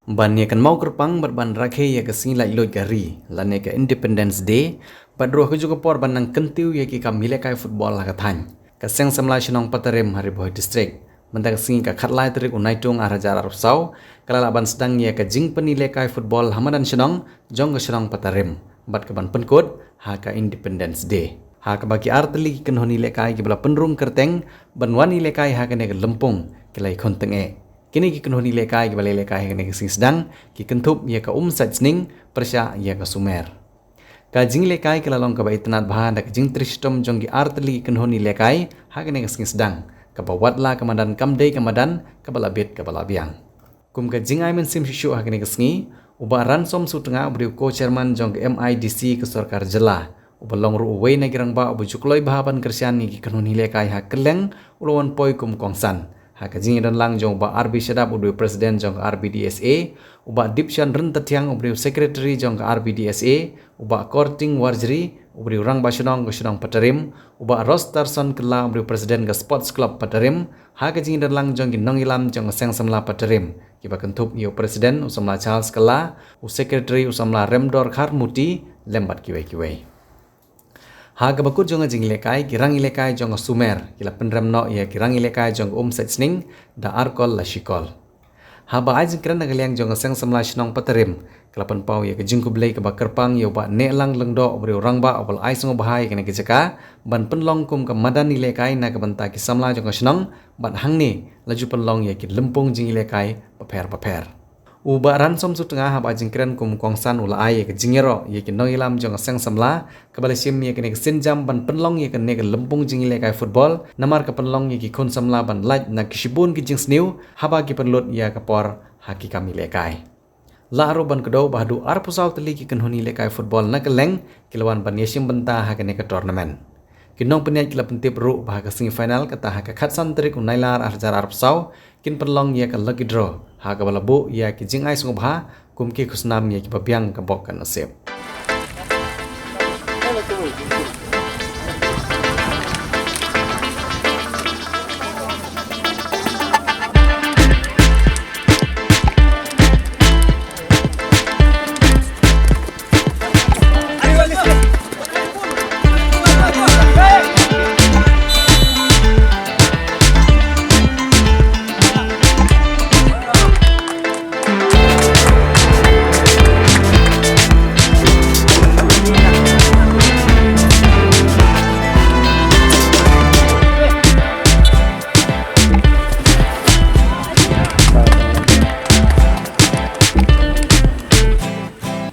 Ban ya kan mau kerpang berban rakhe ya ke sing lai loi gari lan ya ke Independence Day badro ke juga por ban nang kentiu ya ki kam mile kai football la ka than ka seng samla shinong patarem hari boy district mentak sing ka khatlai trik unai tung arajar arab sau kala ban sedang ya ke jing penile kai football hamadan shinong jong ke shinong patarem bat ke ban penkot ha ka Independence Day ha ka bagi arteli ki kenhoni le kai ki bala penrung kerteng ban wani le kai ha ka ne ke lempung kelai khonteng kini ki kenhoni lekai ki balai lekai kene ki sedang ki kentup ya ka sning persya ya ka sumer ka jing lekai ki lalong ka bai tenat bahan da jing tristom jong ki artli kenhoni lekai ha kene ki sedang ka bawatla kamadan kamdei kamadan ka balabet ka balabiang kum ka jing ai men sim shishu ha kene ki uba ransom sutenga ubri ko chairman jong ki MIDC ke sarkar jela ubalong ru wei na girang ba ubu jukloi bahaban kersian ni ki kenhoni lekai ha keleng ulon poi kum kongsan haka jing dan lang jong ba RB Shadab ubu presiden jong RBDSA uba dipshan ren tatiang ubu secretary jong RBDSA uba korting warjri ubu rang basunong gusunong patarim uba rostarson kela ubu presiden ga sports club patarim haka jing dan lang jong ginong ilam jong seng samla patarim kiba kentup yo presiden usamla Charles kela u secretary usamla Remdor Kharmuti lembat kiwai Haga bakut jong jing lekai kirang lekai jong sumer kila penrem no ya kirang lekai jong setsning da arkol la shikol haba aj kran nagaliang jong seng samla shnong patarim kila pen pau ya jing kublei ke bakerpang yo ba ne lang lengdo obri orang ba obal ai song bahai kene ke jaka ban penlong kum ke madan lekai na ke banta ki samla jong shnong ban hangni laju penlong ya ki lempung jing lekai paper uba ransom su tengah haba jingkran kum kongsan ula ai ke jingero ye ke noilam jong seng samla ke balasim ye ke ne sinjam ban penlong ye ke ne ke lempung jingile kai football namar ke penlong ye ki khun samla ban laj na kishibun ki jing sniu haba ki penlut ya ke por haki kami lekai la ro ban kedo bahdu ar pusau teli ki kenhoni lekai football na ke leng kilawan ban yesim benta ha ke ne ke tournament kinong peniat kila pentip ru bah ke semifinal kata ha ke khatsan trik unailar arjar arab sau kin penlong ya ke lucky draw ha ka balabu ya ki jing ai sung bha kum ki khusnam ya ki babyang ka bok kan nasib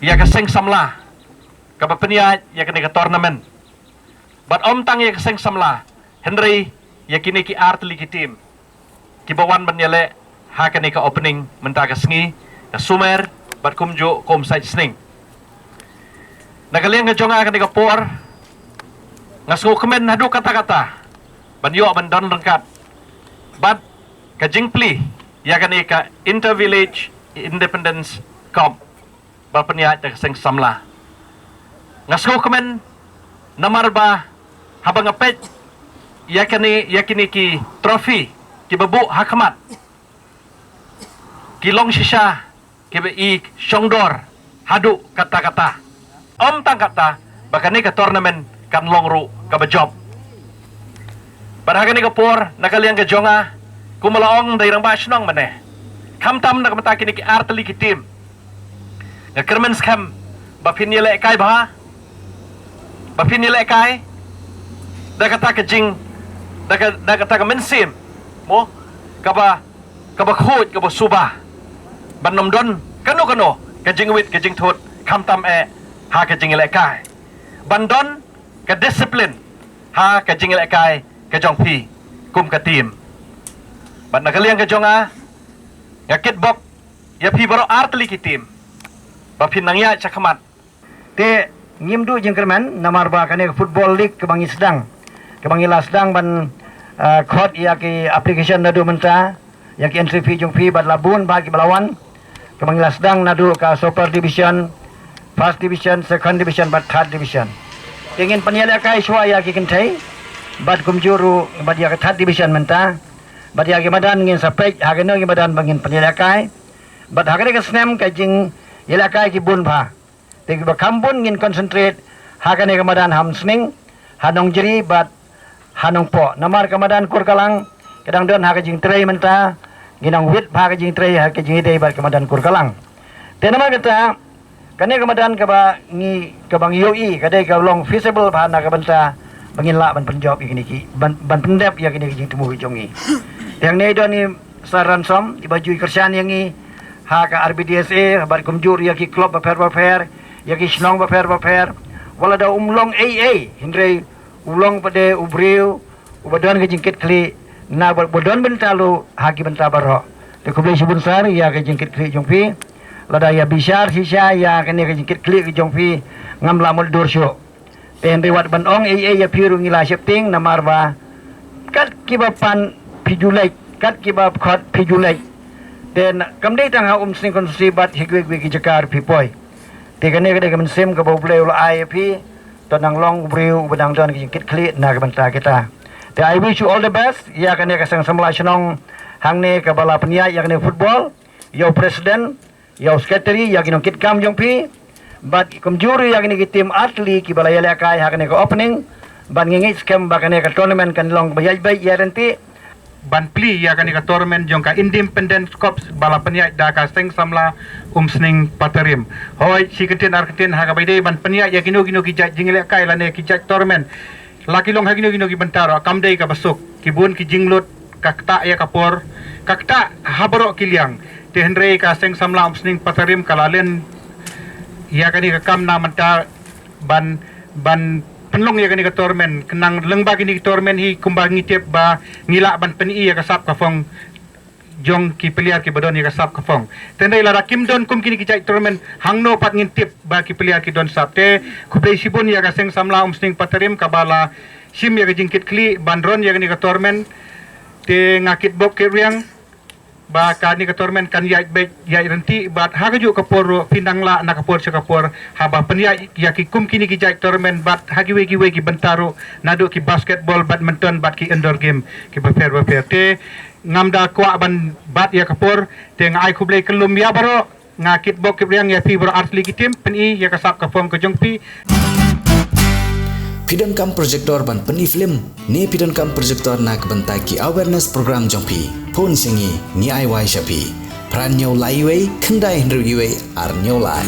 ya keseng samla kapa penia ya kene ke tournament bat om tang ya keseng samla Henry ya kini ki art ligi team ki bawan banyale ha kene ke opening menta ke sengi ke sumer bat kumjo kom side sning nagaliang ke jonga kene ke por ngasko kemen hadu kata-kata ban yo ban don rengkat bat ke jingpli ya kene ke inter village independence cup balpenia jak seng samla ngasko kemen namar ba habang apet yakini ki trofi ki babu hakamat ki long shisha ki be i shongdor hadu kata-kata om tang kata bakani ka tournament kan long ru ka bajob barhagani ka por nakaliang ka jonga kumalaong dairang ba shnong maneh kamtam nak mata kini ki artli ki team kermen skam bapin ni lek kai bah bapin ni lek kai dah kata ke jing dah kata ke mensim mo kaba khut kaba subah ban nom don kano ke jing wit ke jing thut kham tam ha ke jing lek kai ban don ke disiplin ha ke jing lek kai ke jong pi kum ke team ban nakaliang ke jonga yakit bok ya pi baro artli ki team bapin nangya cakamat te ngimdu jengkerman namar ba kane football league kebangi sedang sedang ban khot ya ki application nadu menta ya ki entry fee jong fee bad labun bagi balawan kebangi sedang nadu ka super division first division second division bad third division ingin peniala kai shwa ya ki kentai bad kumjuru bad ya ka third division menta bad ya ki madan ngin sapek hageno ki madan bangin peniala kai but hakane ka snem ka jing yela kai ki bun pha te ba kambun ngin concentrate hakane ka madan ham sning hanong jeri but hanong po namar ka madan kur kalang kadang don haka jing trei menta ginang wit pha ka jing trei haka jing dei bat ka madan kur kalang te namar kata kane ka madan ka ba ngi ka bang yoi ka dei ka long feasible pha na ka banta bangin la ban penjawab ini ki ban pendep ya kini jing temu jongi yang nei don ni saran som di baju kerjaan yang ni haka RBDSA bar kumjur ya ki klub baper ya ki snong baper wala da umlong AA hindre ulong pada ubriu ubadon ke jingkit kli na bodon bentalu haki benta baro te kublai sibun sar ya ke jingkit kli jongpi lada ya bishar sisa ya kene ke jingkit kli ke jongpi ngam lamul dorsyo te hindre wat ban ong AA ya piru ngila shifting namarba kat kibapan pijulai kat kibab khot pijulai dan kamdei tang ha sing konsumsi bat higwe ki jakar pipoi te kene ke de sem ke boblei ul IP tonang long briu badang don ki kit kli na ke banta kita te I wish you all the best ya kene ka sang samla shnong hangne ka bala penia ya kene football yo president yo secretary ya kene kit kam jong pi bat komjuri ya kene ki tim atli ki bala ya kai ha kene ka opening ban ngi scam ba kene ka tournament kan long bayaj bay ya renti ban pli ya kan ka tournament jong ka independent corps bala penya da ka seng samla sning patarim hoi siketin arketin ha ka baide ban penya ya kino ki jingle kai lane ki tournament laki long ha kino ki bantaro kamdei ka basuk ki bun ki jinglut kakta ya kapor kakta habaro kiliang te hendrei ka seng samla sning patarim kalalen ya kan ka kam na manta ban penlong ya kini ke tormen kenang lengba kini ke tormen hi kumbang ngitip ba ngila ban peni ya kasap kafong jong ki peliar ki badon ya kasap kafong tendai lara kim don kum kini ki cai tormen hangno pat ngintip ba ki peliar ki don sap te kublai sibun ya kaseng samla sning patarim kabala sim ya ke jingkit kli bandron ya kini ke tormen te ngakit bok ke riang ba kani ke tormen kan ya baik ya renti bat hagaju kapor pindang la na kapor kapor haba penya ya ki kum kini ki jai tormen bat hagi wegi bentaro nadu ki basketball badminton bat ki indoor game ki baper te ngamda kwa ban bat ya kapor te ngai kublai kelum ya baro ngakit bok ki riang ya pi bro artli ki tim peni ya kasap kapong ke jongpi Pidon kam projector ban peni film ni pidon kam projector nak bentai ki awareness program jongpi pon singi ni ai wai shapi pran nyau lai wei kendai hendru iwe ar nyau lai